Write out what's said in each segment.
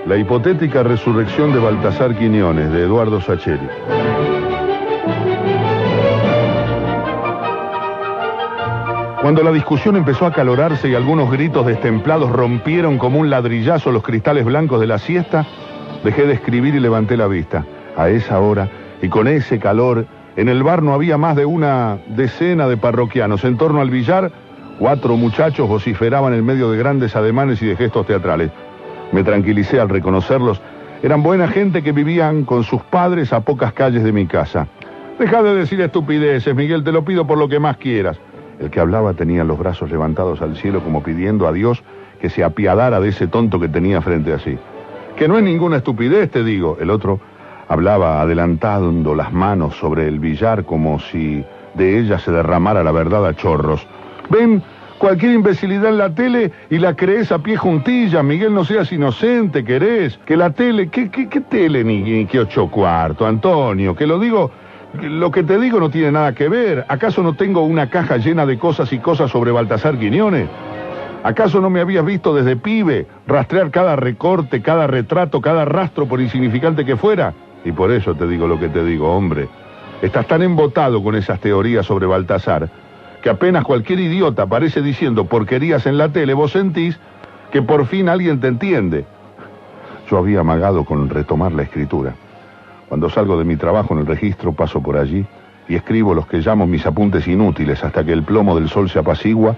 La hipotética resurrección de Baltasar Quiñones, de Eduardo Sacheri. Cuando la discusión empezó a acalorarse y algunos gritos destemplados rompieron como un ladrillazo los cristales blancos de la siesta, dejé de escribir y levanté la vista. A esa hora, y con ese calor, en el bar no había más de una decena de parroquianos. En torno al billar, 4 muchachos vociferaban en medio de grandes ademanes y de gestos teatrales. Me tranquilicé al reconocerlos. Eran buena gente que vivían con sus padres a pocas calles de mi casa. Deja de decir estupideces, Miguel, te lo pido por lo que más quieras. El que hablaba tenía los brazos levantados al cielo como pidiendo a Dios que se apiadara de ese tonto que tenía frente a sí. Que no es ninguna estupidez, te digo. El otro hablaba adelantando las manos sobre el billar como si de ella se derramara la verdad a chorros. Ven cualquier imbecilidad en la tele y la crees a pie juntilla. Miguel, no seas inocente, querés. Que la tele, ¿qué tele ni qué 8 cuartos, Antonio? Que lo que te digo no tiene nada que ver. ¿Acaso no tengo una caja llena de cosas y cosas sobre Baltasar Quiñones? ¿Acaso no me habías visto desde pibe rastrear cada recorte, cada retrato, cada rastro, por insignificante que fuera? Y por eso te digo lo que te digo, hombre. Estás tan embotado con esas teorías sobre Baltasar que apenas cualquier idiota aparece diciendo porquerías en la tele, vos sentís que por fin alguien te entiende. Yo había amagado con retomar la escritura. Cuando salgo de mi trabajo en el registro, paso por allí y escribo los que llamo mis apuntes inútiles hasta que el plomo del sol se apacigua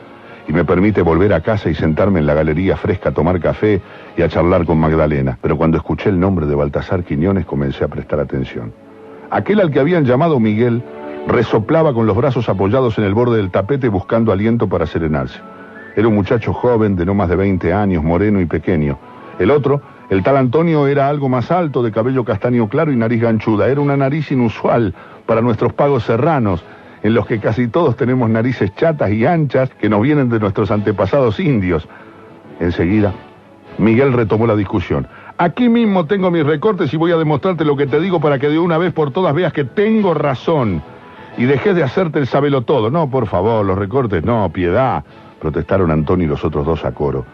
y me permite volver a casa y sentarme en la galería fresca a tomar café y a charlar con Magdalena. Pero cuando escuché el nombre de Baltasar Quiñones comencé a prestar atención. Aquel al que habían llamado Miguel resoplaba con los brazos apoyados en el borde del tapete buscando aliento para serenarse. Era un muchacho joven de no más de 20 años, moreno y pequeño. El otro, el tal Antonio, era algo más alto, de cabello castaño claro y nariz ganchuda. Era una nariz inusual para nuestros pagos serranos, en los que casi todos tenemos narices chatas y anchas que nos vienen de nuestros antepasados indios. Enseguida, Miguel retomó la discusión. Aquí mismo tengo mis recortes y voy a demostrarte lo que te digo para que de una vez por todas veas que tengo razón y dejes de hacerte el sabelotodo. No, por favor, los recortes no, piedad, protestaron Antonio y los otros dos a coro.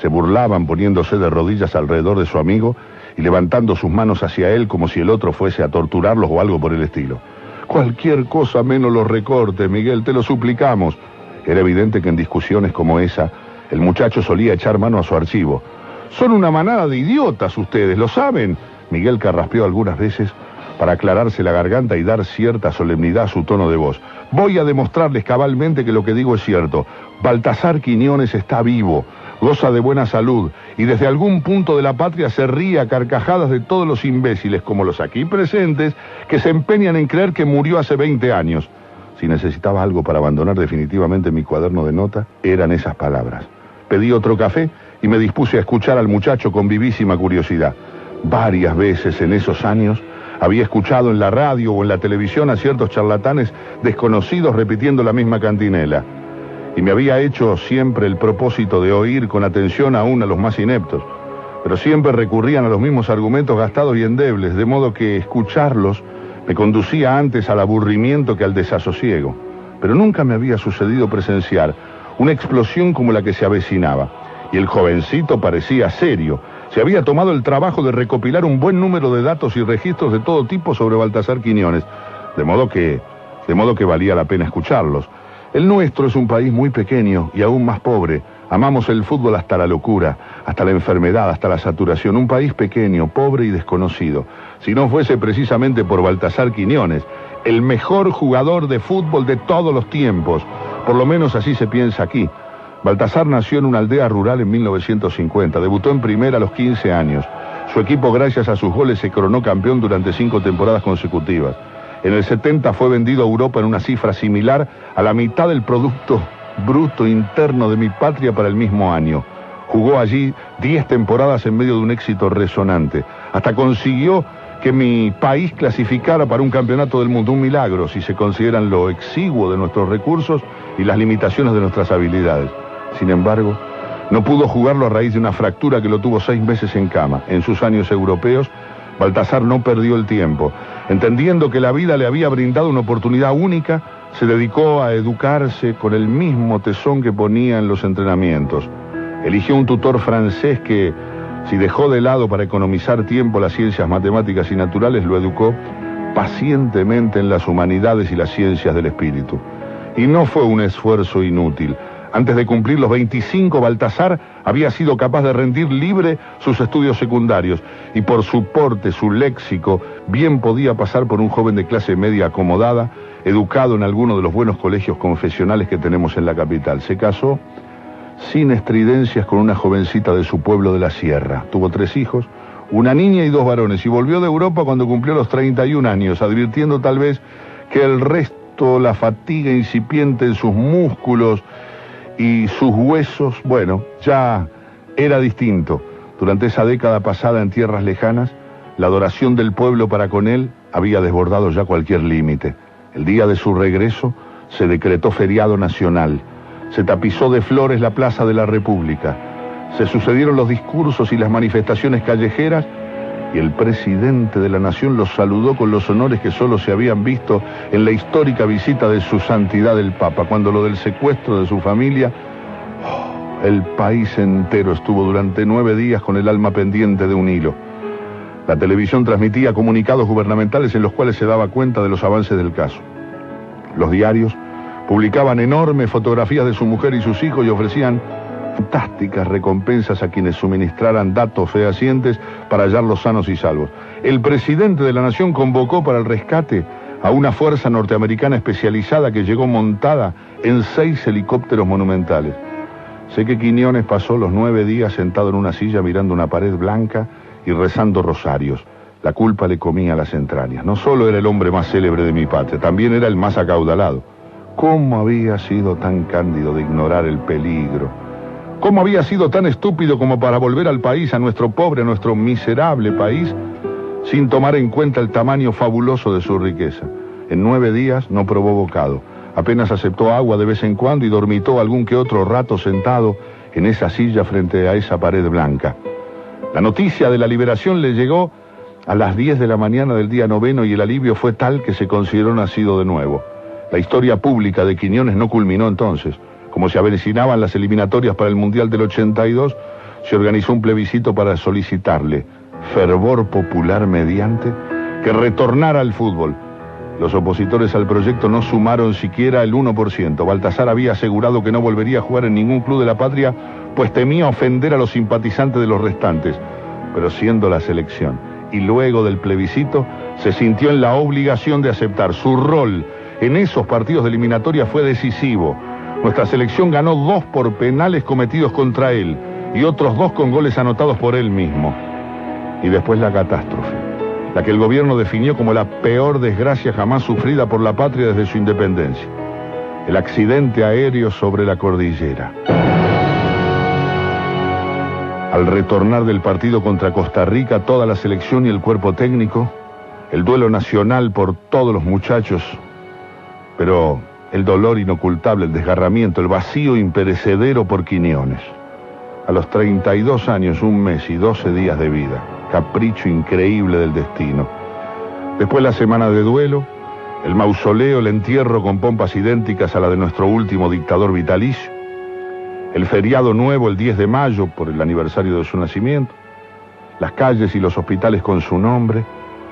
Se burlaban poniéndose de rodillas alrededor de su amigo y levantando sus manos hacia él como si el otro fuese a torturarlos o algo por el estilo. Cualquier cosa menos los recortes, Miguel, te lo suplicamos. Era evidente que en discusiones como esa, el muchacho solía echar mano a su archivo. Son una manada de idiotas ustedes, ¿lo saben? Miguel carraspeó algunas veces para aclararse la garganta y dar cierta solemnidad a su tono de voz. Voy a demostrarles cabalmente que lo que digo es cierto. Baltasar Quiñones está vivo, goza de buena salud y desde algún punto de la patria se ríe a carcajadas de todos los imbéciles, como los aquí presentes, que se empeñan en creer que murió hace 20 años. Si necesitaba algo para abandonar definitivamente mi cuaderno de nota, eran esas palabras. Pedí otro café y me dispuse a escuchar al muchacho con vivísima curiosidad. Varias veces en esos años había escuchado en la radio o en la televisión a ciertos charlatanes desconocidos repitiendo la misma cantinela. Y me había hecho siempre el propósito de oír con atención aún a los más ineptos. Pero siempre recurrían a los mismos argumentos gastados y endebles, de modo que escucharlos me conducía antes al aburrimiento que al desasosiego. Pero nunca me había sucedido presenciar una explosión como la que se avecinaba. Y el jovencito parecía serio. Se había tomado el trabajo de recopilar un buen número de datos y registros de todo tipo sobre Baltasar Quiñones, de modo que valía la pena escucharlos. El nuestro es un país muy pequeño y aún más pobre. Amamos el fútbol hasta la locura, hasta la enfermedad, hasta la saturación. Un país pequeño, pobre y desconocido. Si no fuese precisamente por Baltasar Quiñones, el mejor jugador de fútbol de todos los tiempos. Por lo menos así se piensa aquí. Baltasar nació en una aldea rural en 1950. Debutó en primera a los 15 años. Su equipo, gracias a sus goles, se coronó campeón durante 5 temporadas consecutivas. En el 70 fue vendido a Europa en una cifra similar a la mitad del Producto Bruto Interno de mi patria para el mismo año. Jugó allí 10 temporadas en medio de un éxito resonante. Hasta consiguió que mi país clasificara para un campeonato del mundo. Un milagro si se consideran lo exiguo de nuestros recursos y las limitaciones de nuestras habilidades. Sin embargo, no pudo jugarlo a raíz de una fractura que lo tuvo 6 meses en cama. En sus años europeos, Baltasar no perdió el tiempo. Entendiendo que la vida le había brindado una oportunidad única, se dedicó a educarse con el mismo tesón que ponía en los entrenamientos. Eligió un tutor francés que Si dejó de lado para economizar tiempo las ciencias matemáticas y naturales, lo educó pacientemente en las humanidades y las ciencias del espíritu. Y no fue un esfuerzo inútil. Antes de cumplir los 25, Baltasar había sido capaz de rendir libre sus estudios secundarios, y por su porte, su léxico, bien podía pasar por un joven de clase media acomodada, educado en alguno de los buenos colegios confesionales que tenemos en la capital. Se casó sin estridencias con una jovencita de su pueblo de la sierra. Tuvo 3 hijos, una niña y 2 varones, y volvió de Europa cuando cumplió los 31 años, advirtiendo tal vez que el resto, la fatiga incipiente en sus músculos y sus huesos, bueno, ya era distinto. Durante esa década pasada en tierras lejanas, la adoración del pueblo para con él había desbordado ya cualquier límite. El día de su regreso se decretó feriado nacional. Se tapizó de flores la Plaza de la República. Se sucedieron los discursos y las manifestaciones callejeras, y el presidente de la nación los saludó con los honores que solo se habían visto en la histórica visita de su santidad el Papa. Cuando lo del secuestro de su familia, el país entero estuvo durante 9 días con el alma pendiente de un hilo. La televisión transmitía comunicados gubernamentales en los cuales se daba cuenta de los avances del caso. Los diarios publicaban enormes fotografías de su mujer y sus hijos y ofrecían fantásticas recompensas a quienes suministraran datos fehacientes para hallarlos sanos y salvos. El presidente de la nación convocó para el rescate a una fuerza norteamericana especializada que llegó montada en 6 helicópteros monumentales. Sé que Quiñones pasó los 9 días sentado en una silla mirando una pared blanca y rezando rosarios. La culpa le comía las entrañas. No solo era el hombre más célebre de mi patria, también era el más acaudalado. ¿Cómo había sido tan cándido de ignorar el peligro? ¿Cómo había sido tan estúpido como para volver al país, a nuestro pobre, a nuestro miserable país, sin tomar en cuenta el tamaño fabuloso de su riqueza? En 9 días no probó bocado, apenas aceptó agua de vez en cuando y dormitó algún que otro rato sentado en esa silla frente a esa pared blanca. La noticia de la liberación le llegó a las 10 de la mañana del día 9 y el alivio fue tal que se consideró nacido de nuevo. La historia pública de Quiñones no culminó entonces. Como se avecinaban las eliminatorias para el Mundial del 82, se organizó un plebiscito para solicitarle, fervor popular mediante, que retornara al fútbol. Los opositores al proyecto no sumaron siquiera el 1%. Baltasar había asegurado que no volvería a jugar en ningún club de la patria, pues temía ofender a los simpatizantes de los restantes. Pero siendo la selección, y luego del plebiscito, se sintió en la obligación de aceptar. Su rol en esos partidos de eliminatoria fue decisivo. Nuestra selección ganó 2 por penales cometidos contra él y otros 2 con goles anotados por él mismo. Y después la catástrofe, la que el gobierno definió como la peor desgracia jamás sufrida por la patria desde su independencia. El accidente aéreo sobre la cordillera. Al retornar del partido contra Costa Rica, toda la selección y el cuerpo técnico, el duelo nacional por todos los muchachos, pero el dolor inocultable, el desgarramiento, el vacío imperecedero por Quiñones. A los 32 años, 1 mes y 12 días de vida, capricho increíble del destino. Después la semana de duelo, el mausoleo, el entierro con pompas idénticas a la de nuestro último dictador vitalicio, el feriado nuevo el 10 de mayo por el aniversario de su nacimiento, las calles y los hospitales con su nombre,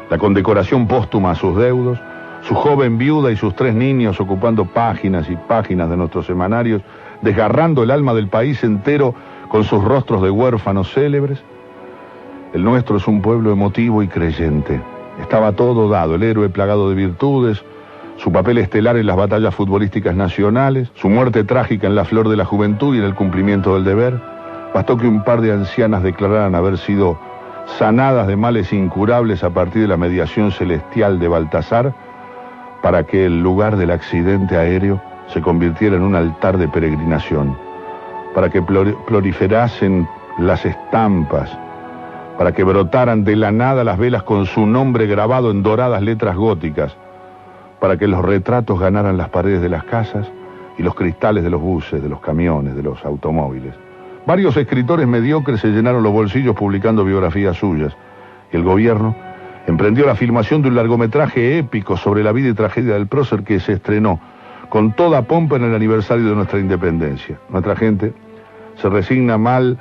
la condecoración póstuma a sus deudos, su joven viuda y sus 3 niños ocupando páginas y páginas de nuestros semanarios, desgarrando el alma del país entero con sus rostros de huérfanos célebres. El nuestro es un pueblo emotivo y creyente. Estaba todo dado, el héroe plagado de virtudes, su papel estelar en las batallas futbolísticas nacionales, su muerte trágica en la flor de la juventud y en el cumplimiento del deber. Bastó que un par de ancianas declararan haber sido sanadas de males incurables a partir de la mediación celestial de Baltasar, para que el lugar del accidente aéreo se convirtiera en un altar de peregrinación, para que proliferasen las estampas, para que brotaran de la nada las velas con su nombre grabado en doradas letras góticas, para que los retratos ganaran las paredes de las casas y los cristales de los buses, de los camiones, de los automóviles. Varios escritores mediocres se llenaron los bolsillos publicando biografías suyas, y el gobierno emprendió la filmación de un largometraje épico sobre la vida y tragedia del prócer que se estrenó con toda pompa en el aniversario de nuestra independencia. Nuestra gente se resigna mal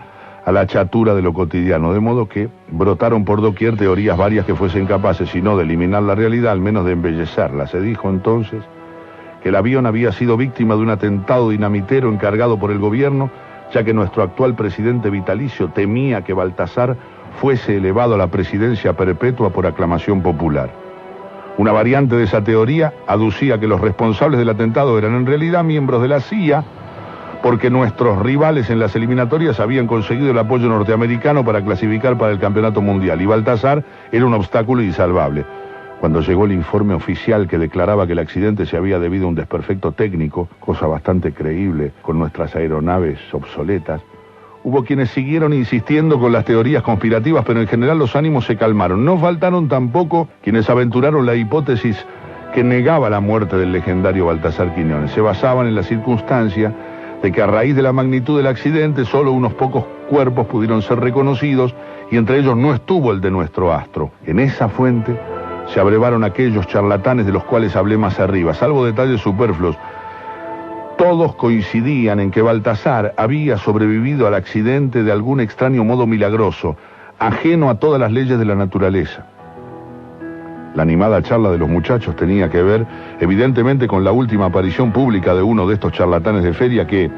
a la chatura de lo cotidiano, de modo que brotaron por doquier teorías varias que fuesen capaces, si no de eliminar la realidad, al menos de embellecerla. Se dijo entonces que el avión había sido víctima de un atentado dinamitero encargado por el gobierno, ya que nuestro actual presidente vitalicio temía que Baltasar fuese elevado a la presidencia perpetua por aclamación popular. Una variante de esa teoría aducía que los responsables del atentado eran en realidad miembros de la CIA, porque nuestros rivales en las eliminatorias habían conseguido el apoyo norteamericano para clasificar para el campeonato mundial, y Baltasar era un obstáculo insalvable. Cuando llegó el informe oficial que declaraba que el accidente se había debido a un desperfecto técnico, cosa bastante creíble con nuestras aeronaves obsoletas, hubo quienes siguieron insistiendo con las teorías conspirativas, pero en general los ánimos se calmaron. No faltaron tampoco quienes aventuraron la hipótesis que negaba la muerte del legendario Baltasar Quiñones. Se basaban en la circunstancia de que a raíz de la magnitud del accidente solo unos pocos cuerpos pudieron ser reconocidos, y entre ellos no estuvo el de nuestro astro. En esa fuente se abrevaron aquellos charlatanes de los cuales hablé más arriba. Salvo detalles superfluos, todos coincidían en que Baltasar había sobrevivido al accidente de algún extraño modo milagroso, ajeno a todas las leyes de la naturaleza. La animada charla de los muchachos tenía que ver, evidentemente, con la última aparición pública de uno de estos charlatanes de feria que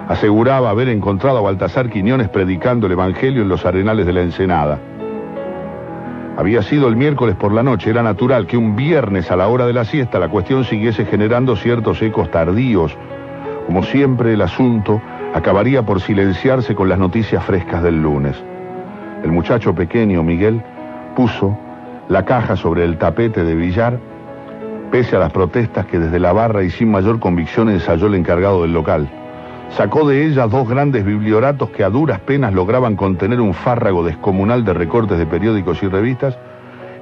aseguraba haber encontrado a Baltasar Quiñones predicando el evangelio en los arenales de la Ensenada. Había sido el miércoles por la noche. Era natural que un viernes a la hora de la siesta la cuestión siguiese generando ciertos ecos tardíos. Como siempre, el asunto acabaría por silenciarse con las noticias frescas del lunes. El muchacho pequeño, Miguel, puso la caja sobre el tapete de billar, pese a las protestas que desde la barra y sin mayor convicción ensayó el encargado del local. Sacó de ella dos grandes biblioratos que a duras penas lograban contener un fárrago descomunal de recortes de periódicos y revistas,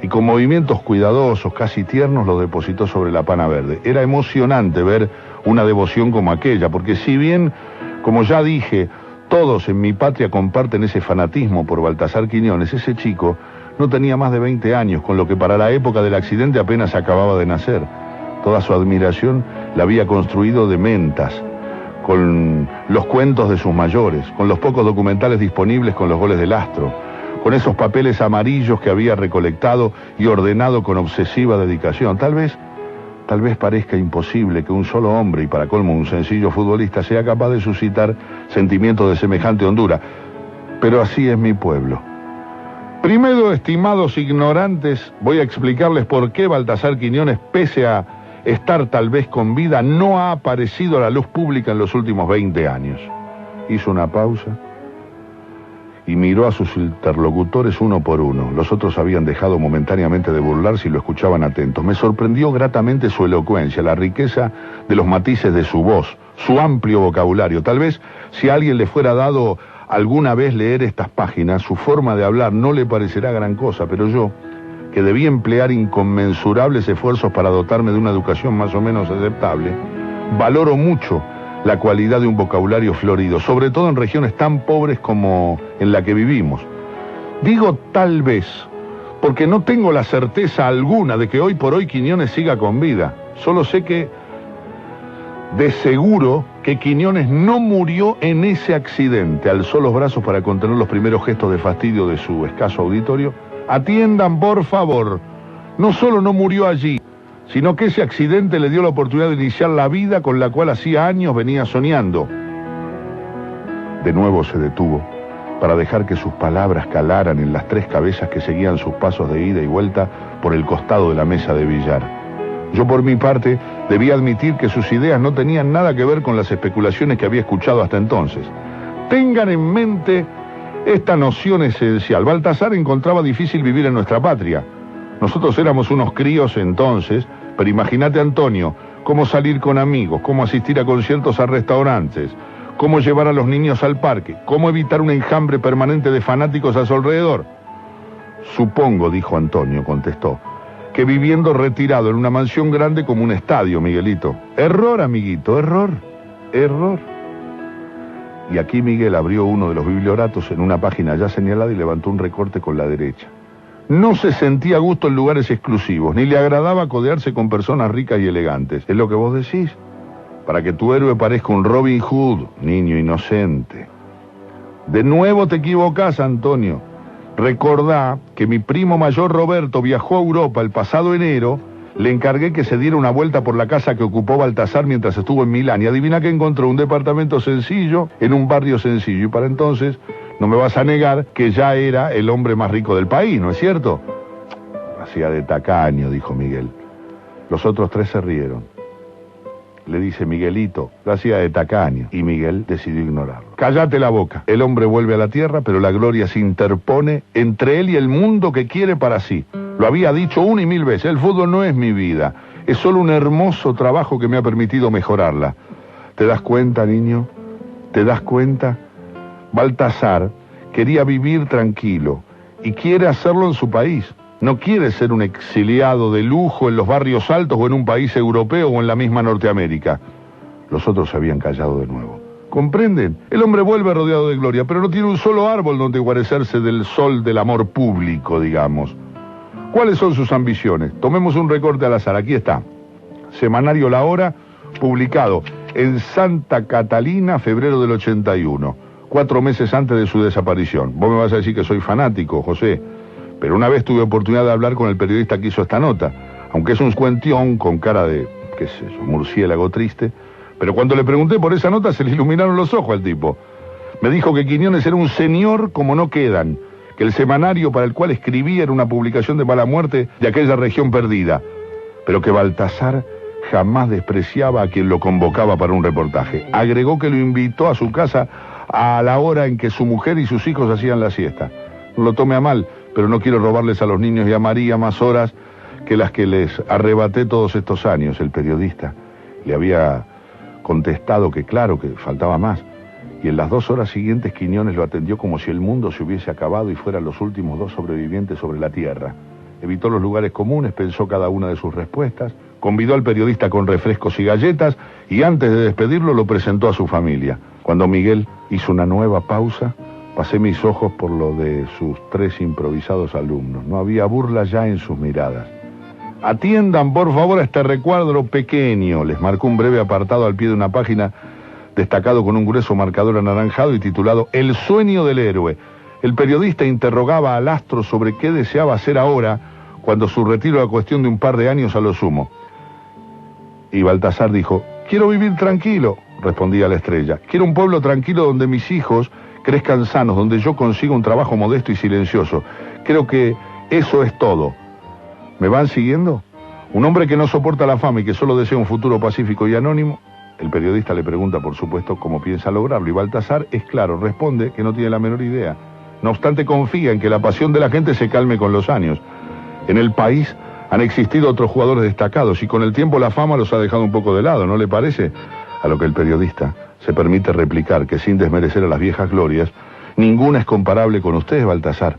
y con movimientos cuidadosos, casi tiernos, los depositó sobre la pana verde. Era emocionante ver una devoción como aquella, porque si bien, como ya dije, todos en mi patria comparten ese fanatismo por Baltasar Quiñones, ese chico no tenía más de 20 años, con lo que para la época del accidente apenas acababa de nacer. Toda su admiración la había construido de mentas, con los cuentos de sus mayores, con los pocos documentales disponibles con los goles del astro, con esos papeles amarillos que había recolectado y ordenado con obsesiva dedicación. Tal vez parezca imposible que un solo hombre, y para colmo un sencillo futbolista, sea capaz de suscitar sentimientos de semejante hondura, pero así es mi pueblo. Primero, estimados ignorantes, voy a explicarles por qué Baltasar Quiñones, pese a estar tal vez con vida, no ha aparecido a la luz pública en los últimos 20 años. Hizo una pausa y miró a sus interlocutores uno por uno. Los otros habían dejado momentáneamente de burlarse y lo escuchaban atentos. Me sorprendió gratamente su elocuencia, la riqueza de los matices de su voz, su amplio vocabulario. Tal vez si a alguien le fuera dado alguna vez leer estas páginas, su forma de hablar no le parecerá gran cosa, pero yo, que debí emplear inconmensurables esfuerzos para dotarme de una educación más o menos aceptable, valoro mucho la cualidad de un vocabulario florido, sobre todo en regiones tan pobres como en la que vivimos. Digo tal vez, porque no tengo la certeza alguna de que hoy por hoy Quiñones siga con vida. Solo sé que, de seguro, que Quiñones no murió en ese accidente. Alzó los brazos para contener los primeros gestos de fastidio de su escaso auditorio. Atiendan, por favor. No solo no murió allí, sino que ese accidente le dio la oportunidad de iniciar la vida con la cual hacía años venía soñando. De nuevo se detuvo para dejar que sus palabras calaran en las tres cabezas que seguían sus pasos de ida y vuelta por el costado de la mesa de billar. Yo, por mi parte, debía admitir que sus ideas no tenían nada que ver con las especulaciones que había escuchado hasta entonces. Tengan en mente esta noción esencial. Baltasar encontraba difícil vivir en nuestra patria. Nosotros éramos unos críos entonces, pero imagínate, Antonio, cómo salir con amigos, cómo asistir a conciertos, a restaurantes, cómo llevar a los niños al parque, cómo evitar un enjambre permanente de fanáticos a su alrededor. Supongo, dijo Antonio, contestó, que viviendo retirado en una mansión grande como un estadio, Miguelito. Error, amiguito, error. Y aquí Miguel abrió uno de los biblioratos en una página ya señalada y levantó un recorte con la derecha. No se sentía a gusto en lugares exclusivos, ni le agradaba codearse con personas ricas y elegantes. ¿Es lo que vos decís? Para que tu héroe parezca un Robin Hood, niño inocente. De nuevo te equivocás, Antonio. Recordá que mi primo mayor Roberto viajó a Europa el pasado enero. Le encargué que se diera una vuelta por la casa que ocupó Baltasar mientras estuvo en Milán. Y adivina que encontró un departamento sencillo en un barrio sencillo. Y para entonces no me vas a negar que ya era el hombre más rico del país, ¿no es cierto? Hacía de tacaño, dijo Miguel. Los otros tres se rieron. Le dice Miguelito, lo hacía de tacaño. Y Miguel decidió ignorarlo. Cállate la boca. El hombre vuelve a la tierra, pero la gloria se interpone entre él y el mundo que quiere para sí. Lo había dicho una y mil veces. El fútbol no es mi vida. Es solo un hermoso trabajo que me ha permitido mejorarla. ¿Te das cuenta, niño? ¿Te das cuenta? Baltasar quería vivir tranquilo y quiere hacerlo en su país. No quiere ser un exiliado de lujo en los barrios altos o en un país europeo o en la misma Norteamérica. Los otros se habían callado de nuevo. ¿Comprenden? El hombre vuelve rodeado de gloria, pero no tiene un solo árbol donde guarecerse del sol del amor público, digamos. ¿Cuáles son sus ambiciones? Tomemos un recorte al azar. Aquí está. Semanario La Hora, publicado en Santa Catalina, febrero del 81. 4 meses antes de su desaparición. Vos me vas a decir que soy fanático, José. Pero una vez tuve oportunidad de hablar con el periodista que hizo esta nota, aunque es un cuentión con cara de, qué sé yo, murciélago triste, pero cuando le pregunté por esa nota se le iluminaron los ojos al tipo. Me dijo que Quiñones era un señor como no quedan, que el semanario para el cual escribía era una publicación de mala muerte de aquella región perdida, pero que Baltasar jamás despreciaba a quien lo convocaba para un reportaje. Agregó que lo invitó a su casa a la hora en que su mujer y sus hijos hacían la siesta. No lo tome a mal, pero no quiero robarles a los niños y a María más horas que las que les arrebaté todos estos años. El periodista le había contestado que claro, que faltaba más. Y en las 2 horas siguientes Quiñones lo atendió como si el mundo se hubiese acabado y fueran los últimos 2 sobrevivientes sobre la tierra. Evitó los lugares comunes, pensó cada una de sus respuestas, convidó al periodista con refrescos y galletas y antes de despedirlo lo presentó a su familia. Cuando Miguel hizo una nueva pausa, pasé mis ojos por lo de sus 3 improvisados alumnos. No había burla ya en sus miradas. Atiendan, por favor, a este recuadro pequeño. Les marcó un breve apartado al pie de una página, destacado con un grueso marcador anaranjado y titulado El sueño del héroe. El periodista interrogaba al astro sobre qué deseaba hacer ahora, cuando su retiro era cuestión de un par de años a lo sumo. Y Baltasar dijo, quiero vivir tranquilo, respondía la estrella. Quiero un pueblo tranquilo donde mis hijos crezcan sanos, donde yo consiga un trabajo modesto y silencioso. Creo que eso es todo. ¿Me van siguiendo? Un hombre que no soporta la fama y que solo desea un futuro pacífico y anónimo. El periodista le pregunta, por supuesto, cómo piensa lograrlo, y Baltasar es claro, responde que no tiene la menor idea. No obstante, confía en que la pasión de la gente se calme con los años. En el país han existido otros jugadores destacados y con el tiempo la fama los ha dejado un poco de lado, ¿no le parece? A lo que el periodista se permite replicar que sin desmerecer a las viejas glorias, ninguna es comparable con ustedes, Baltasar.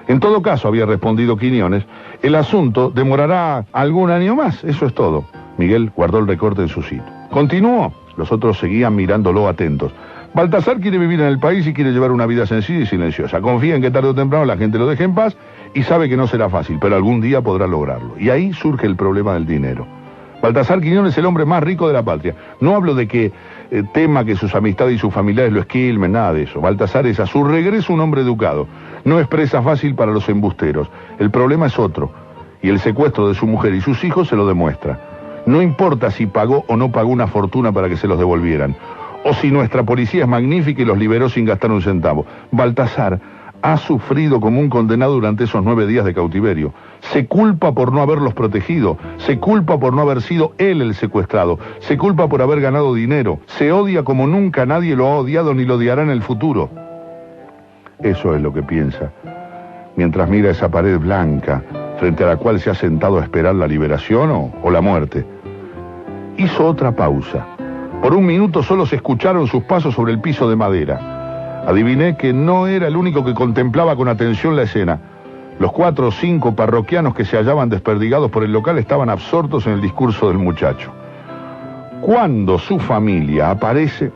En todo caso, había respondido Quiñones, el asunto demorará algún año más, eso es todo. Miguel guardó el recorte en su sitio. Continuó. Los otros seguían mirándolo atentos. Baltasar quiere vivir en el país y quiere llevar una vida sencilla y silenciosa. Confía en que tarde o temprano la gente lo deje en paz y sabe que no será fácil, pero algún día podrá lograrlo. Y ahí surge el problema del dinero. Baltasar Quiñones es el hombre más rico de la patria. No hablo de que tema que sus amistades y sus familiares lo esquilmen, nada de eso. Baltasar es a su regreso un hombre educado. No es presa fácil para los embusteros. El problema es otro. Y el secuestro de su mujer y sus hijos se lo demuestra. No importa si pagó o no pagó una fortuna para que se los devolvieran. O si nuestra policía es magnífica y los liberó sin gastar un centavo. Baltasar ha sufrido como un condenado durante esos 9 días de cautiverio. Se culpa por no haberlos protegido, se culpa por no haber sido él el secuestrado, se culpa por haber ganado dinero, se odia como nunca nadie lo ha odiado ni lo odiará en el futuro. Eso es lo que piensa, mientras mira esa pared blanca, frente a la cual se ha sentado a esperar la liberación o la muerte. Hizo otra pausa. Por un minuto solo se escucharon sus pasos sobre el piso de madera. Adiviné que no era el único que contemplaba con atención la escena. Los 4 o 5 parroquianos que se hallaban desperdigados por el local estaban absortos en el discurso del muchacho. Cuando su familia aparece,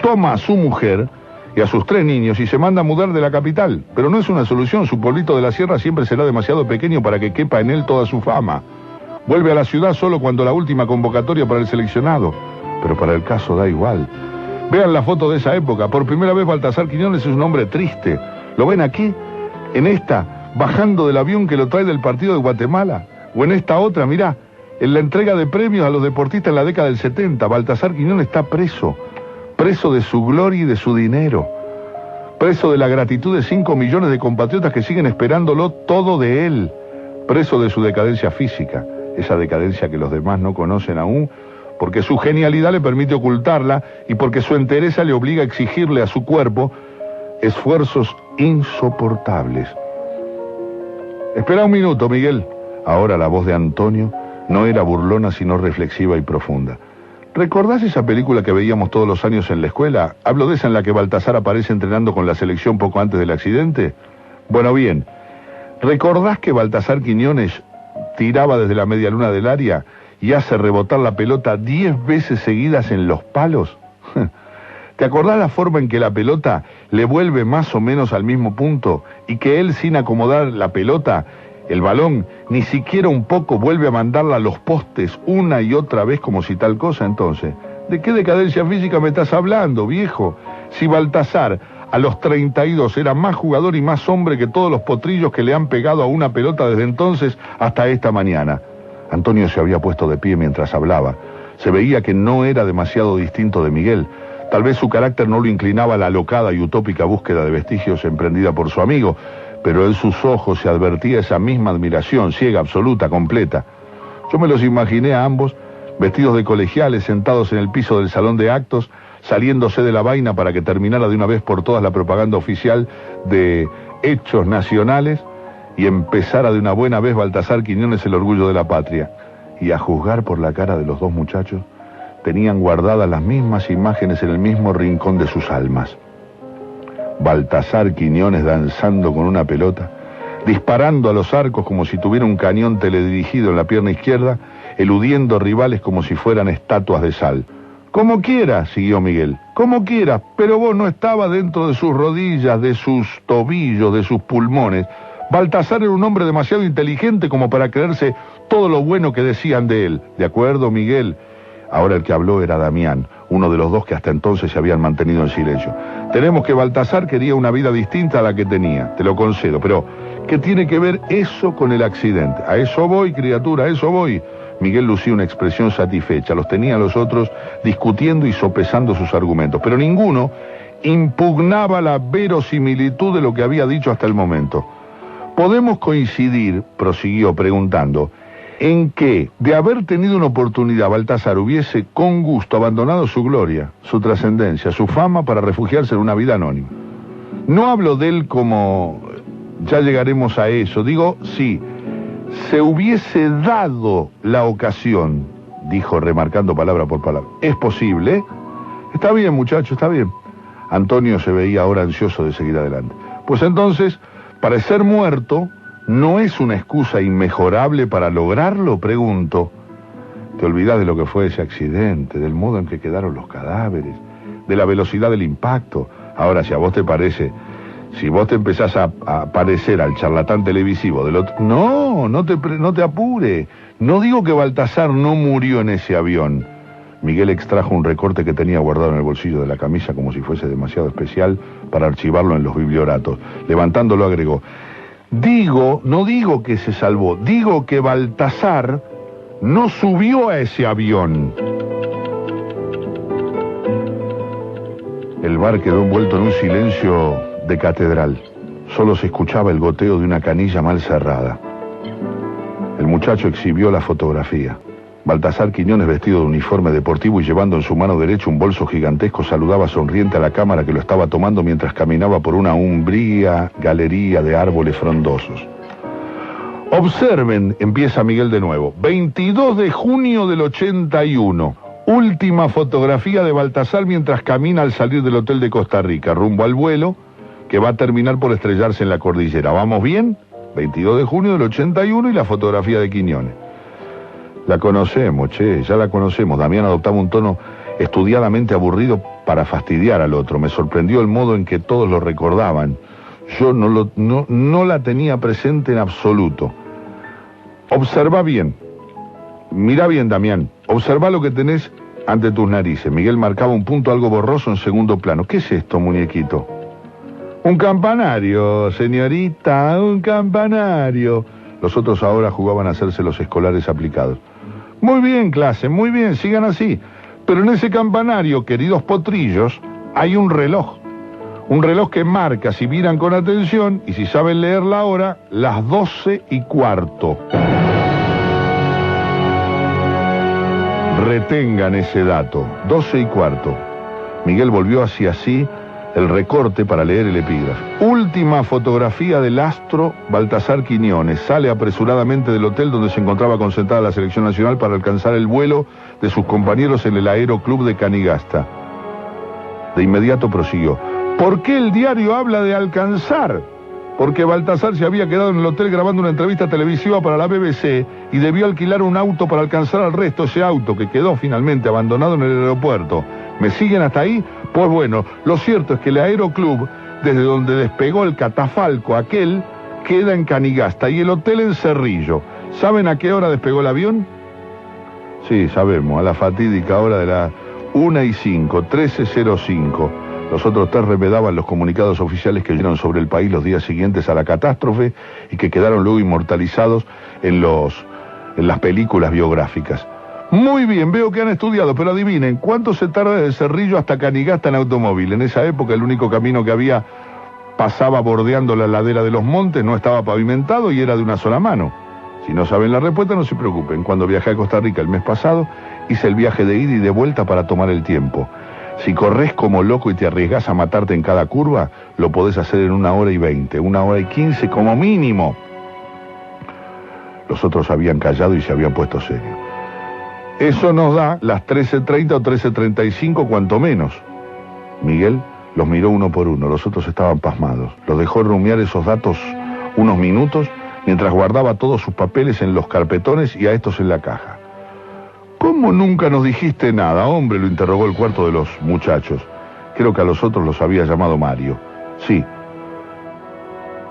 toma a su mujer y a sus 3 niños y se manda a mudar de la capital. Pero no es una solución, su pueblito de la sierra siempre será demasiado pequeño para que quepa en él toda su fama. Vuelve a la ciudad solo cuando la última convocatoria para el seleccionado. Pero para el caso da igual. Vean la foto de esa época. Por primera vez Baltasar Quiñones es un hombre triste. ¿Lo ven aquí? En esta, bajando del avión que lo trae del partido de Guatemala. O en esta otra, mirá, en la entrega de premios a los deportistas en la década del 70. Baltasar Quiñones está preso. Preso de su gloria y de su dinero. Preso de la gratitud de 5 millones de compatriotas que siguen esperándolo todo de él. Preso de su decadencia física. Esa decadencia que los demás no conocen aún, porque su genialidad le permite ocultarla y porque su entereza le obliga a exigirle a su cuerpo esfuerzos insoportables. Espera un minuto, Miguel. Ahora la voz de Antonio no era burlona, sino reflexiva y profunda. ¿Recordás esa película que veíamos todos los años en la escuela? Hablo de esa en la que Baltasar aparece entrenando con la selección poco antes del accidente. Bueno, bien. ¿Recordás que Baltasar Quiñones tiraba desde la media luna del área y hace rebotar la pelota 10 veces seguidas en los palos? ¿Te acordás la forma en que la pelota le vuelve más o menos al mismo punto y que él, sin acomodar la pelota, el balón, ni siquiera un poco, vuelve a mandarla a los postes una y otra vez como si tal cosa? Entonces, ¿de qué decadencia física me estás hablando, viejo? Si Baltasar a los 32 era más jugador y más hombre que todos los potrillos que le han pegado a una pelota desde entonces hasta esta mañana. Antonio se había puesto de pie mientras hablaba. Se veía que no era demasiado distinto de Miguel. Tal vez su carácter no lo inclinaba a la alocada y utópica búsqueda de vestigios emprendida por su amigo, pero en sus ojos se advertía esa misma admiración, ciega, absoluta, completa. Yo me los imaginé a ambos, vestidos de colegiales, sentados en el piso del salón de actos, saliéndose de la vaina para que terminara de una vez por todas la propaganda oficial de Hechos Nacionales y empezara de una buena vez Baltasar Quiñones el orgullo de la patria. Y a juzgar por la cara de los dos muchachos, tenían guardadas las mismas imágenes en el mismo rincón de sus almas. Baltasar Quiñones danzando con una pelota, disparando a los arcos como si tuviera un cañón teledirigido en la pierna izquierda, eludiendo rivales como si fueran estatuas de sal. Como quiera, siguió Miguel, como quiera, pero vos no estabas dentro de sus rodillas, de sus tobillos, de sus pulmones. Baltasar era un hombre demasiado inteligente como para creerse todo lo bueno que decían de él. ¿De acuerdo, Miguel? Ahora el que habló era Damián, uno de los dos que hasta entonces se habían mantenido en silencio. Tenemos que Baltasar quería una vida distinta a la que tenía, te lo concedo, pero ¿qué tiene que ver eso con el accidente? A eso voy, criatura, a eso voy. Miguel lucía una expresión satisfecha, los tenía los otros discutiendo y sopesando sus argumentos, pero ninguno impugnaba la verosimilitud de lo que había dicho hasta el momento. Podemos coincidir, prosiguió preguntando, en que, de haber tenido una oportunidad, Baltasar hubiese con gusto abandonado su gloria, su trascendencia, su fama para refugiarse en una vida anónima. No hablo de él como... ya llegaremos a eso. Digo, sí, se hubiese dado la ocasión, dijo remarcando palabra por palabra. ¿Es posible? Está bien, muchacho, está bien. Antonio se veía ahora ansioso de seguir adelante. Pues entonces, parecer muerto no es una excusa inmejorable para lograrlo, pregunto. Te olvidás de lo que fue ese accidente, del modo en que quedaron los cadáveres, de la velocidad del impacto. Ahora, si a vos te parece, si vos te empezás a parecer al charlatán televisivo del otro... No te apure. No digo que Baltasar no murió en ese avión. Miguel extrajo un recorte que tenía guardado en el bolsillo de la camisa como si fuese demasiado especial para archivarlo en los biblioratos. Levantándolo agregó, no digo que se salvó, digo que Baltasar no subió a ese avión. El bar quedó envuelto en un silencio de catedral. Solo se escuchaba el goteo de una canilla mal cerrada. El muchacho exhibió la fotografía. Baltasar Quiñones, vestido de uniforme deportivo y llevando en su mano derecha un bolso gigantesco, saludaba sonriente a la cámara que lo estaba tomando mientras caminaba por una umbría galería de árboles frondosos. Observen, empieza Miguel de nuevo, 22 de junio del 81. Última fotografía de Baltasar mientras camina al salir del hotel de Costa Rica, rumbo al vuelo que va a terminar por estrellarse en la cordillera. ¿Vamos bien? 22 de junio del 81 y la fotografía de Quiñones. La conocemos, ya la conocemos. Damián adoptaba un tono estudiadamente aburrido para fastidiar al otro. Me sorprendió el modo en que todos lo recordaban. Yo no la tenía presente en absoluto. Observa bien. Mira bien, Damián. Observa lo que tenés ante tus narices. Miguel marcaba un punto algo borroso en segundo plano. ¿Qué es esto, muñequito? Un campanario, señorita, un campanario. Los otros ahora jugaban a hacerse los escolares aplicados. Muy bien, clase, muy bien, sigan así. Pero en ese campanario, queridos potrillos, hay un reloj. Un reloj que marca, si miran con atención, y si saben leer la hora, las 12:15. Retengan ese dato, 12:15. Miguel volvió hacia sí el recorte para leer el epígrafe. Última fotografía del astro Baltasar Quiñones. Sale apresuradamente del hotel donde se encontraba concentrada la selección nacional para alcanzar el vuelo de sus compañeros en el Aeroclub de Canigasta. De inmediato prosiguió. ¿Por qué el diario habla de alcanzar? Porque Baltasar se había quedado en el hotel grabando una entrevista televisiva para la BBC y debió alquilar un auto para alcanzar al resto, ese auto que quedó finalmente abandonado en el aeropuerto. ¿Me siguen hasta ahí? Pues bueno, lo cierto es que el Aeroclub, desde donde despegó el catafalco aquel, queda en Canigasta y el hotel en Cerrillo. ¿Saben a qué hora despegó el avión? Sí, sabemos, a la fatídica hora de las 1:05, 13:05. Los otros tres remedaban los comunicados oficiales que dieron sobre el país los días siguientes a la catástrofe y que quedaron luego inmortalizados en las películas biográficas. Muy bien, veo que han estudiado, pero adivinen, ¿cuánto se tarda desde Cerrillo hasta Canigasta en automóvil? En esa época el único camino que había pasaba bordeando la ladera de los montes, no estaba pavimentado y era de una sola mano. Si no saben la respuesta, no se preocupen. Cuando viajé a Costa Rica el mes pasado, hice el viaje de ida y de vuelta para tomar el tiempo. Si corres como loco y te arriesgas a matarte en cada curva, lo podés hacer en 1:20, 1:15 como mínimo. Los otros habían callado y se habían puesto serios. Eso nos da las 13:30 o 13:35 cuanto menos. Miguel los miró uno por uno, los otros estaban pasmados. Los dejó rumiar esos datos unos minutos mientras guardaba todos sus papeles en los carpetones y a estos en la caja. ¿Cómo nunca nos dijiste nada, hombre?, lo interrogó el cuarto de los muchachos. Creo que a los otros los había llamado Mario. Sí.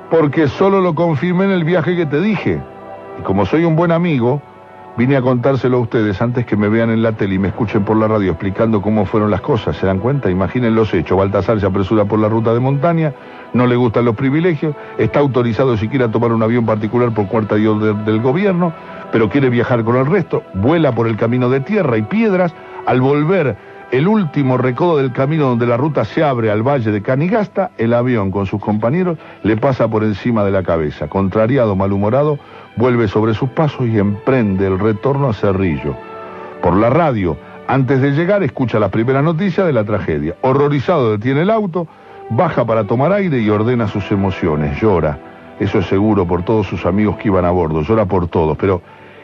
Porque solo lo confirmé en el viaje que te dije. Y como soy un buen amigo, vine a contárselo a ustedes antes que me vean en la tele y me escuchen por la radio explicando cómo fueron las cosas. ¿Se dan cuenta? Imaginen los hechos. Baltasar se apresura por la ruta de montaña, no le gustan los privilegios, está autorizado siquiera a tomar un avión particular por cuarta de orden del gobierno, pero quiere viajar con el resto, vuela por el camino de tierra y piedras. Al volver el último recodo del camino donde la ruta se abre al valle de Canigasta, el avión con sus compañeros le pasa por encima de la cabeza. Contrariado, malhumorado, vuelve sobre sus pasos y emprende el retorno a Cerrillo. Por la radio, antes de llegar, escucha la primera noticia de la tragedia. Horrorizado, detiene el auto, baja para tomar aire y ordena sus emociones. Llora, eso es seguro, por todos sus amigos que iban a bordo. Llora por todos, pero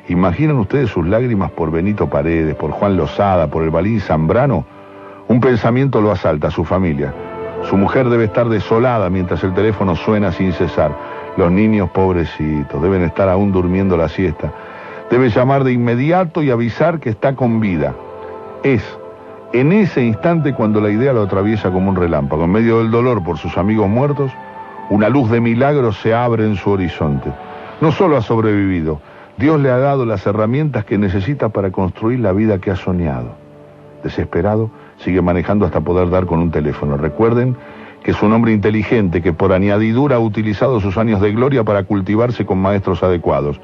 ¿imaginan ustedes sus lágrimas por Benito Paredes, por Juan Lozada, por el Balín Zambrano? Un pensamiento lo asalta a su familia. Su mujer debe estar desolada mientras el teléfono suena sin cesar. Los niños, pobrecitos, deben estar aún durmiendo la siesta. Debe llamar de inmediato y avisar que está con vida. Es en ese instante cuando la idea lo atraviesa como un relámpago. En medio del dolor por sus amigos muertos, una luz de milagro se abre en su horizonte. No solo ha sobrevivido, Dios le ha dado las herramientas que necesita para construir la vida que ha soñado. Desesperado, sigue manejando hasta poder dar con un teléfono. Recuerden que es un hombre inteligente que por añadidura ha utilizado sus años de gloria para cultivarse con maestros adecuados.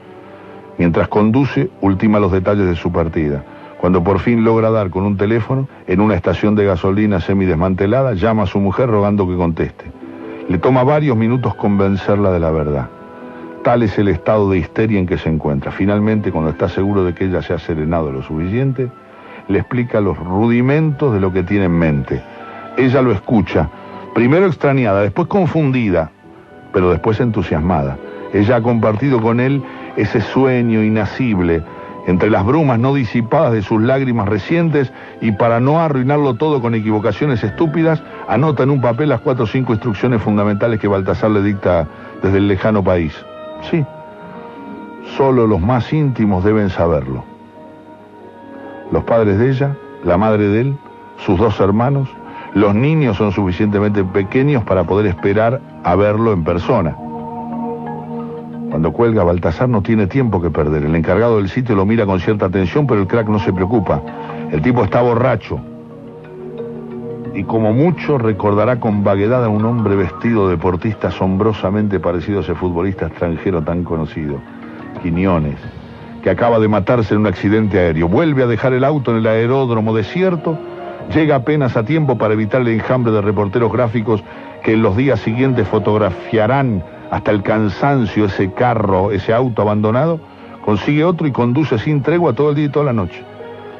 Mientras conduce, ultima los detalles de su partida. Cuando por fin logra dar con un teléfono, en una estación de gasolina semidesmantelada, llama a su mujer rogando que conteste. Le toma varios minutos convencerla de la verdad. Tal es el estado de histeria en que se encuentra. Finalmente, cuando está seguro de que ella se ha serenado lo suficiente, le explica los rudimentos de lo que tiene en mente. Ella lo escucha, primero extrañada, después confundida, pero después entusiasmada. Ella ha compartido con él ese sueño inacible entre las brumas no disipadas de sus lágrimas recientes, y para no arruinarlo todo con equivocaciones estúpidas, anota en un papel las 4 o 5 instrucciones fundamentales que Baltasar le dicta desde el lejano país. Sí, solo los más íntimos deben saberlo. Los padres de ella, la madre de él, sus 2 hermanos, los niños son suficientemente pequeños para poder esperar a verlo en persona. Cuando cuelga, Baltasar no tiene tiempo que perder. El encargado del sitio lo mira con cierta atención, pero el crack no se preocupa. El tipo está borracho. Y como mucho recordará con vaguedad a un hombre vestido de deportista asombrosamente parecido a ese futbolista extranjero tan conocido, Quiñones, que acaba de matarse en un accidente aéreo. Vuelve a dejar el auto en el aeródromo desierto, llega apenas a tiempo para evitar el enjambre de reporteros gráficos que en los días siguientes fotografiarán hasta el cansancio ese carro, ese auto abandonado. Consigue otro y conduce sin tregua todo el día y toda la noche.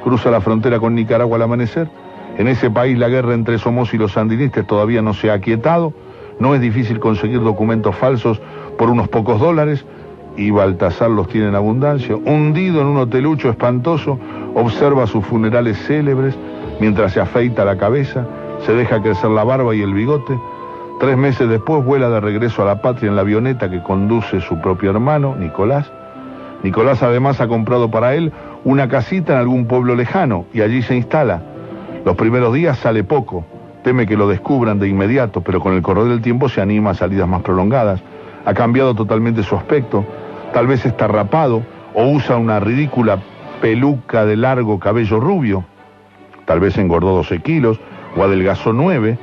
Cruza la frontera con Nicaragua al amanecer. En ese país la guerra entre Somoza y los sandinistas todavía no se ha aquietado. No es difícil conseguir documentos falsos por unos pocos dólares, y Baltasar los tiene en abundancia. Hundido en un hotelucho espantoso, observa sus funerales célebres mientras se afeita la cabeza, se deja crecer la barba y el bigote. 3 meses después vuela de regreso a la patria en la avioneta que conduce su propio hermano, Nicolás. Nicolás además ha comprado para él una casita en algún pueblo lejano y allí se instala. Los primeros días sale poco, teme que lo descubran de inmediato, pero con el correr del tiempo se anima a salidas más prolongadas. Ha cambiado totalmente su aspecto, tal vez está rapado o usa una ridícula peluca de largo cabello rubio. Tal vez engordó 12 kilos o adelgazó 9.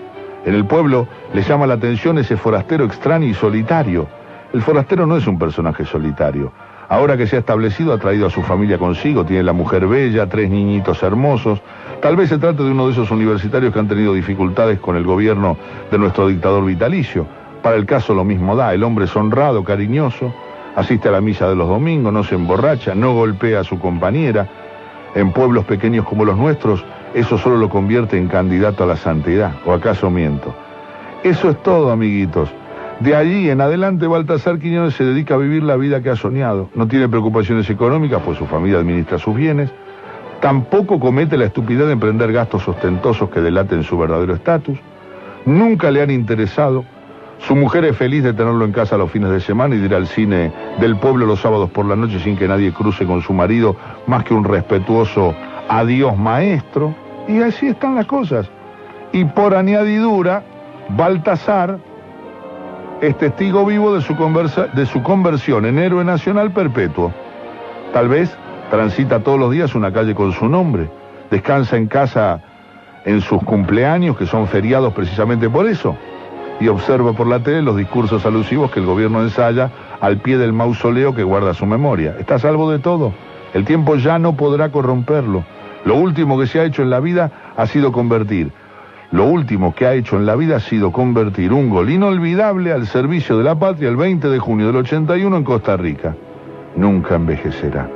En el pueblo le llama la atención ese forastero extraño y solitario. El forastero no es un personaje solitario. Ahora que se ha establecido, ha traído a su familia consigo, tiene la mujer bella, 3 niñitos hermosos. Tal vez se trate de uno de esos universitarios que han tenido dificultades con el gobierno de nuestro dictador vitalicio. Para el caso lo mismo da, el hombre es honrado, cariñoso, asiste a la misa de los domingos, no se emborracha, no golpea a su compañera. En pueblos pequeños como los nuestros, eso solo lo convierte en candidato a la santidad. ¿O acaso miento? Eso es todo, amiguitos. De allí en adelante Baltasar Quiñones se dedica a vivir la vida que ha soñado. No tiene preocupaciones económicas, pues su familia administra sus bienes. Tampoco comete la estupidez de emprender gastos ostentosos que delaten su verdadero estatus. Nunca le han interesado. Su mujer es feliz de tenerlo en casa los fines de semana y de ir al cine del pueblo los sábados por la noche sin que nadie cruce con su marido más que un respetuoso adiós maestro. Y así están las cosas. Y por añadidura, Baltasar es testigo vivo de su conversión en héroe nacional perpetuo. Tal vez transita todos los días una calle con su nombre, descansa en casa en sus cumpleaños, que son feriados precisamente por eso, y observa por la tele los discursos alusivos que el gobierno ensaya al pie del mausoleo que guarda su memoria. Está a salvo de todo. El tiempo ya no podrá corromperlo. Lo último que se ha hecho en la vida ha sido convertir un gol inolvidable al servicio de la patria el 20 de junio del 81 en Costa Rica. Nunca envejecerá,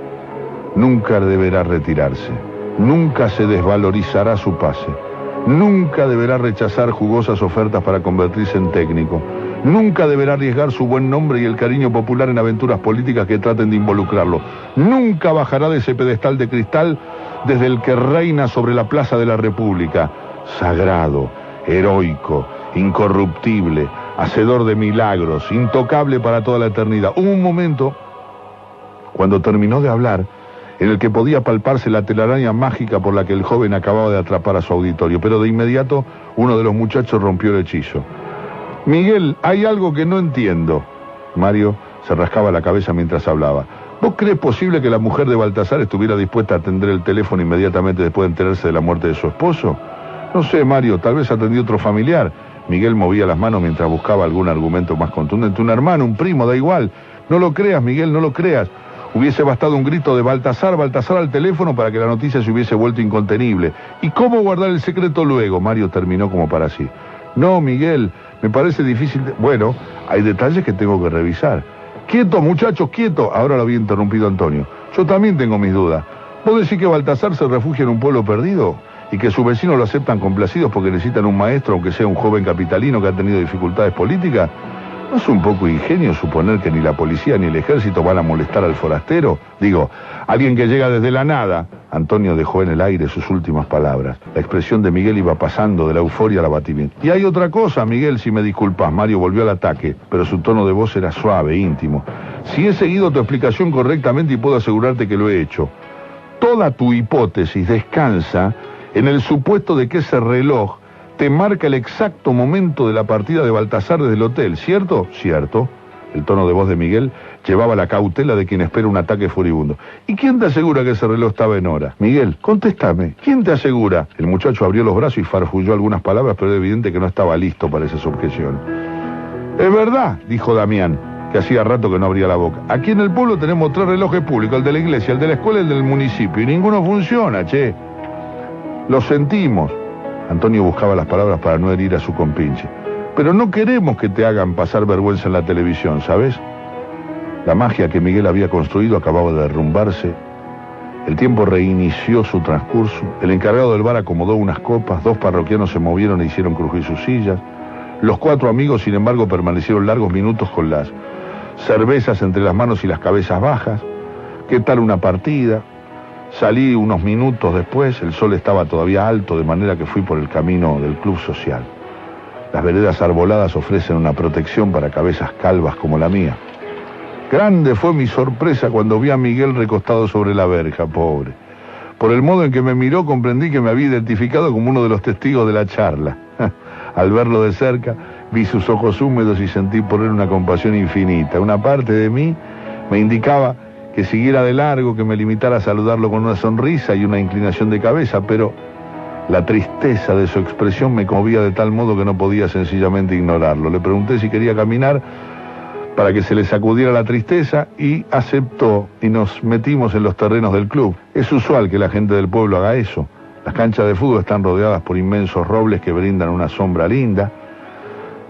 nunca deberá retirarse, nunca se desvalorizará su pase, nunca deberá rechazar jugosas ofertas para convertirse en técnico, nunca deberá arriesgar su buen nombre y el cariño popular en aventuras políticas que traten de involucrarlo, nunca bajará de ese pedestal de cristal desde el que reina sobre la Plaza de la República, sagrado, heroico, incorruptible, hacedor de milagros, intocable para toda la eternidad. Hubo un momento, cuando terminó de hablar, en el que podía palparse la telaraña mágica por la que el joven acababa de atrapar a su auditorio, pero de inmediato uno de los muchachos rompió el hechizo. Miguel, hay algo que no entiendo. Mario se rascaba la cabeza mientras hablaba. ¿Vos crees posible que la mujer de Baltasar estuviera dispuesta a atender el teléfono inmediatamente después de enterarse de la muerte de su esposo? No sé, Mario, tal vez atendió otro familiar. Miguel movía las manos mientras buscaba algún argumento más contundente. Un hermano, un primo, da igual. No lo creas, Miguel, no lo creas. Hubiese bastado un grito de Baltasar al teléfono para que la noticia se hubiese vuelto incontenible. ¿Y cómo guardar el secreto luego? Mario terminó como para sí. No, Miguel, me parece difícil. Bueno, hay detalles que tengo que revisar. Quieto, muchachos, quieto. Ahora lo había interrumpido Antonio. Yo también tengo mis dudas. ¿Vos decís que Baltasar se refugia en un pueblo perdido? ¿Y que sus vecinos lo aceptan complacidos porque necesitan un maestro, aunque sea un joven capitalino que ha tenido dificultades políticas? ¿No es un poco ingenio suponer que ni la policía ni el ejército van a molestar al forastero? Digo, alguien que llega desde la nada. Antonio dejó en el aire sus últimas palabras. La expresión de Miguel iba pasando de la euforia al abatimiento. Y hay otra cosa, Miguel, si me disculpas. Mario volvió al ataque, pero su tono de voz era suave, íntimo. Si he seguido tu explicación correctamente y puedo asegurarte que lo he hecho, toda tu hipótesis descansa en el supuesto de que ese reloj te marca el exacto momento de la partida de Baltasar desde el hotel, ¿cierto? Cierto. El tono de voz de Miguel llevaba la cautela de quien espera un ataque furibundo. ¿Y quién te asegura que ese reloj estaba en hora? Miguel, contéstame, ¿quién te asegura? El muchacho abrió los brazos y farfulló algunas palabras, pero era evidente que no estaba listo para esas objeciones. Es verdad, dijo Damián, que hacía rato que no abría la boca. Aquí en el pueblo tenemos 3 relojes públicos, el de la iglesia, el de la escuela y el del municipio, y ninguno funciona, che. Lo sentimos. Antonio buscaba las palabras para no herir a su compinche. Pero no queremos que te hagan pasar vergüenza en la televisión, ¿sabes? La magia que Miguel había construido acababa de derrumbarse. El tiempo reinició su transcurso. El encargado del bar acomodó unas copas. 2 parroquianos se movieron e hicieron crujir sus sillas. Los 4 amigos, sin embargo, permanecieron largos minutos con las cervezas entre las manos y las cabezas bajas. ¿Qué tal una partida? Salí unos minutos después. El sol estaba todavía alto, de manera que fui por el camino del club social. Las veredas arboladas ofrecen una protección para cabezas calvas como la mía. Grande fue mi sorpresa cuando vi a Miguel recostado sobre la verja, pobre. Por el modo en que me miró comprendí que me había identificado como uno de los testigos de la charla. Al verlo de cerca, vi sus ojos húmedos y sentí por él una compasión infinita. Una parte de mí me indicaba que siguiera de largo, que me limitara a saludarlo con una sonrisa y una inclinación de cabeza, pero la tristeza de su expresión me conmovía de tal modo que no podía sencillamente ignorarlo. Le pregunté si quería caminar para que se le sacudiera la tristeza y aceptó, y nos metimos en los terrenos del club. Es usual que la gente del pueblo haga eso. Las canchas de fútbol están rodeadas por inmensos robles que brindan una sombra linda.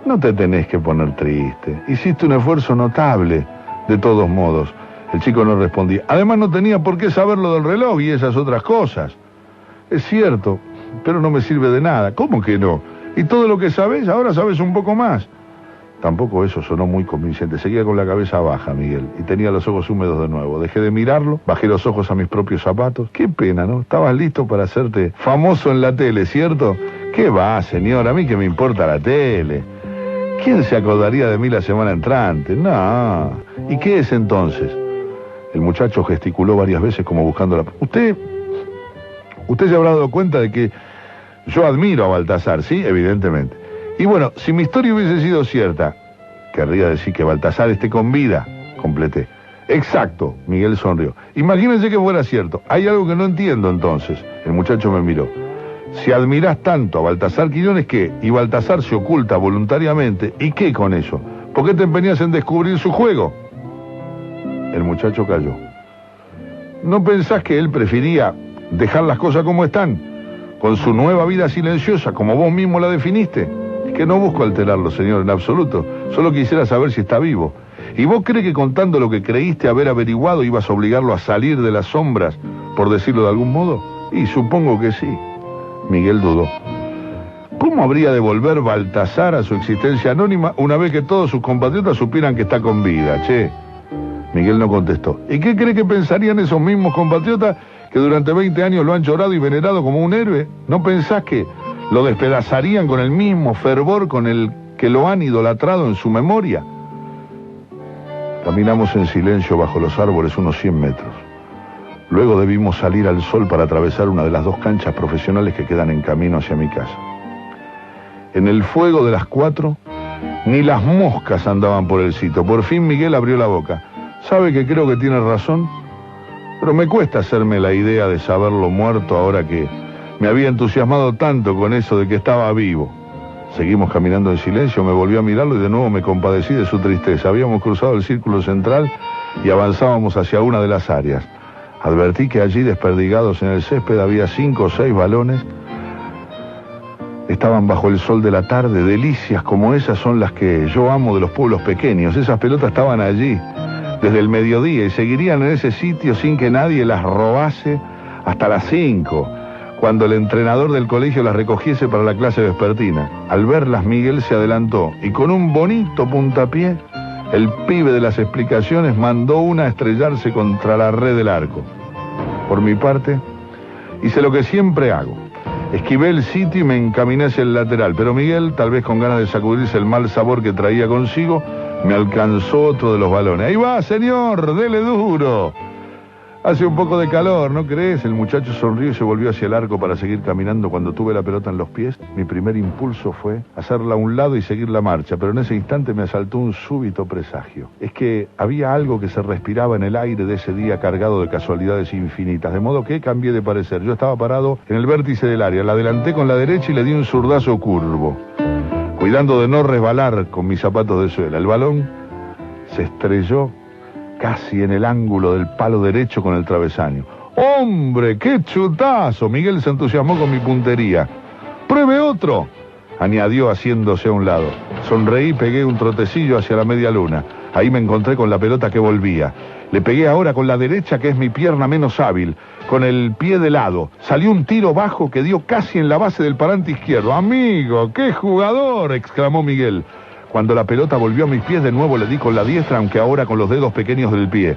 No te tenés que poner triste. Hiciste un esfuerzo notable, de todos modos. El chico no respondía. Además no tenía por qué saber lo del reloj y esas otras cosas. Es cierto, pero no me sirve de nada. ¿Cómo que no? Y todo lo que sabes, ahora sabes un poco más. Tampoco eso sonó muy convincente. Seguía con la cabeza baja, Miguel, y tenía los ojos húmedos de nuevo. Dejé de mirarlo, bajé los ojos a mis propios zapatos. Qué pena, ¿no? Estabas listo para hacerte famoso en la tele, ¿cierto? ¿Qué va, señor? A mí que me importa la tele. ¿Quién se acordaría de mí la semana entrante? No. ¿Y qué es entonces? El muchacho gesticuló varias veces como buscando la... Usted se habrá dado cuenta de que yo admiro a Baltasar, ¿sí? Evidentemente. Y bueno, si mi historia hubiese sido cierta, querría decir que Baltasar esté con vida, completé. Exacto, Miguel sonrió. Imagínense que fuera cierto. Hay algo que no entiendo entonces. El muchacho me miró. Si admirás tanto a Baltasar Quiñones, ¿qué? Y Baltasar se oculta voluntariamente. ¿Y qué con eso? ¿Por qué te empeñas en descubrir su juego? El muchacho calló. ¿No pensás que él prefería dejar las cosas como están, con su nueva vida silenciosa, como vos mismo la definiste? Es que no busco alterarlo, señor, en absoluto. Solo quisiera saber si está vivo. ¿Y vos crees que contando lo que creíste haber averiguado ibas a obligarlo a salir de las sombras, por decirlo de algún modo? Y supongo que sí. Miguel dudó. ¿Cómo habría de volver Baltasar a su existencia anónima una vez que todos sus compatriotas supieran que está con vida, che? Miguel no contestó. ¿Y qué cree que pensarían esos mismos compatriotas que durante 20 años lo han llorado y venerado como un héroe? ¿No pensás que lo despedazarían con el mismo fervor con el que lo han idolatrado en su memoria? Caminamos en silencio bajo los árboles unos 100 metros. Luego debimos salir al sol para atravesar una de las 2 canchas profesionales que quedan en camino hacia mi casa. En el fuego de las 4, ni las moscas andaban por el sitio. Por fin Miguel abrió la boca. ¿Sabe que creo que tiene razón? Pero me cuesta hacerme la idea de saberlo muerto ahora que me había entusiasmado tanto con eso de que estaba vivo. Seguimos caminando en silencio, me volvió a mirarlo y de nuevo me compadecí de su tristeza. Habíamos cruzado el círculo central y avanzábamos hacia una de las áreas. Advertí que allí, desperdigados en el césped, había 5 o 6 balones. Estaban bajo el sol de la tarde. Delicias como esas son las que yo amo de los pueblos pequeños. Esas pelotas estaban allí desde el mediodía y seguirían en ese sitio sin que nadie las robase hasta las 5, cuando el entrenador del colegio las recogiese para la clase vespertina. Al verlas, Miguel se adelantó y con un bonito puntapié, el pibe de las explicaciones mandó una a estrellarse contra la red del arco. Por mi parte, hice lo que siempre hago. Esquivé el sitio y me encaminé hacia el lateral, pero Miguel, tal vez con ganas de sacudirse el mal sabor que traía consigo, me alcanzó otro de los balones. ¡Ahí va, señor! ¡Dele duro! Hace un poco de calor, ¿no crees? El muchacho sonrió y se volvió hacia el arco para seguir caminando. Cuando tuve la pelota en los pies, mi primer impulso fue hacerla a un lado y seguir la marcha, pero en ese instante me asaltó un súbito presagio. Es que había algo que se respiraba en el aire de ese día cargado de casualidades infinitas, de modo que cambié de parecer. Yo estaba parado en el vértice del área, la adelanté con la derecha y le di un zurdazo curvo, cuidando de no resbalar con mis zapatos de suela. El balón se estrelló casi en el ángulo del palo derecho con el travesaño. ¡Hombre, qué chutazo! Miguel se entusiasmó con mi puntería. ¡Pruebe otro!, añadió haciéndose a un lado. Sonreí y pegué un trotecillo hacia la media luna. Ahí me encontré con la pelota que volvía. Le pegué ahora con la derecha, que es mi pierna menos hábil, con el pie de lado. Salió un tiro bajo que dio casi en la base del parante izquierdo. ¡Amigo, qué jugador!, exclamó Miguel. Cuando la pelota volvió a mis pies de nuevo le di con la diestra, aunque ahora con los dedos pequeños del pie.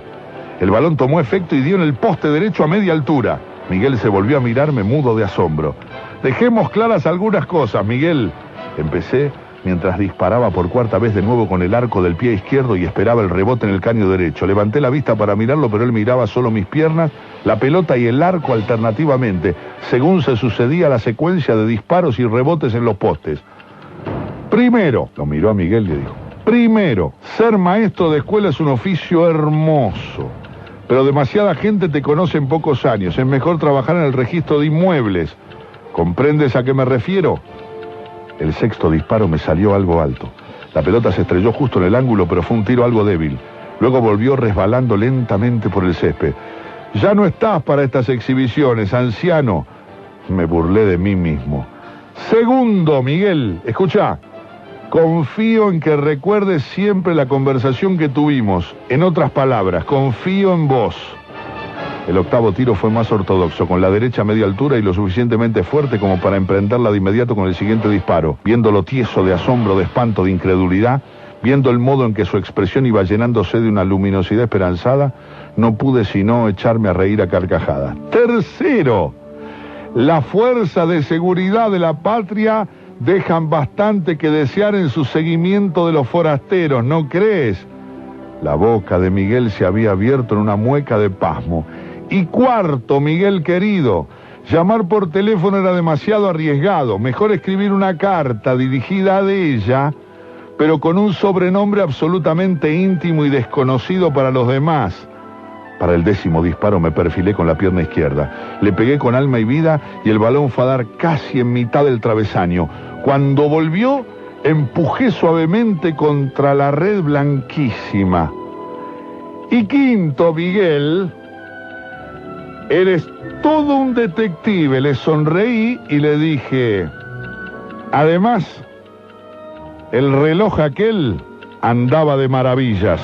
El balón tomó efecto y dio en el poste derecho a media altura. Miguel se volvió a mirarme mudo de asombro. Dejemos claras algunas cosas, Miguel. Empecé mientras disparaba por cuarta vez de nuevo con el arco del pie izquierdo y esperaba el rebote en el caño derecho. Levanté la vista para mirarlo, pero él miraba solo mis piernas, la pelota y el arco alternativamente, según se sucedía la secuencia de disparos y rebotes en los postes. Primero, lo miró a Miguel y le dijo, primero, ser maestro de escuela es un oficio hermoso, pero demasiada gente te conoce en pocos años. Es mejor trabajar en el registro de inmuebles. ¿Comprendes a qué me refiero? El sexto disparo me salió algo alto. La pelota se estrelló justo en el ángulo, pero fue un tiro algo débil. Luego volvió resbalando lentamente por el césped. Ya no estás para estas exhibiciones, anciano. Me burlé de mí mismo. Segundo, Miguel, escucha. Confío en que recuerdes siempre la conversación que tuvimos. En otras palabras, confío en vos. El octavo tiro fue más ortodoxo, con la derecha a media altura y lo suficientemente fuerte como para emprenderla de inmediato con el siguiente disparo. Viéndolo tieso de asombro, de espanto, de incredulidad, viendo el modo en que su expresión iba llenándose de una luminosidad esperanzada, no pude sino echarme a reír a carcajadas. Tercero, la fuerza de seguridad de la patria dejan bastante que desear en su seguimiento de los forasteros, ¿no crees? La boca de Miguel se había abierto en una mueca de pasmo. Y cuarto, Miguel querido, llamar por teléfono era demasiado arriesgado. Mejor escribir una carta dirigida a ella, pero con un sobrenombre absolutamente íntimo y desconocido para los demás. Para el décimo disparo me perfilé con la pierna izquierda. Le pegué con alma y vida y el balón fue a dar casi en mitad del travesaño. Cuando volvió, empujé suavemente contra la red blanquísima. Y quinto, Miguel, eres todo un detective. Le sonreí y le dije, además, el reloj aquel andaba de maravillas.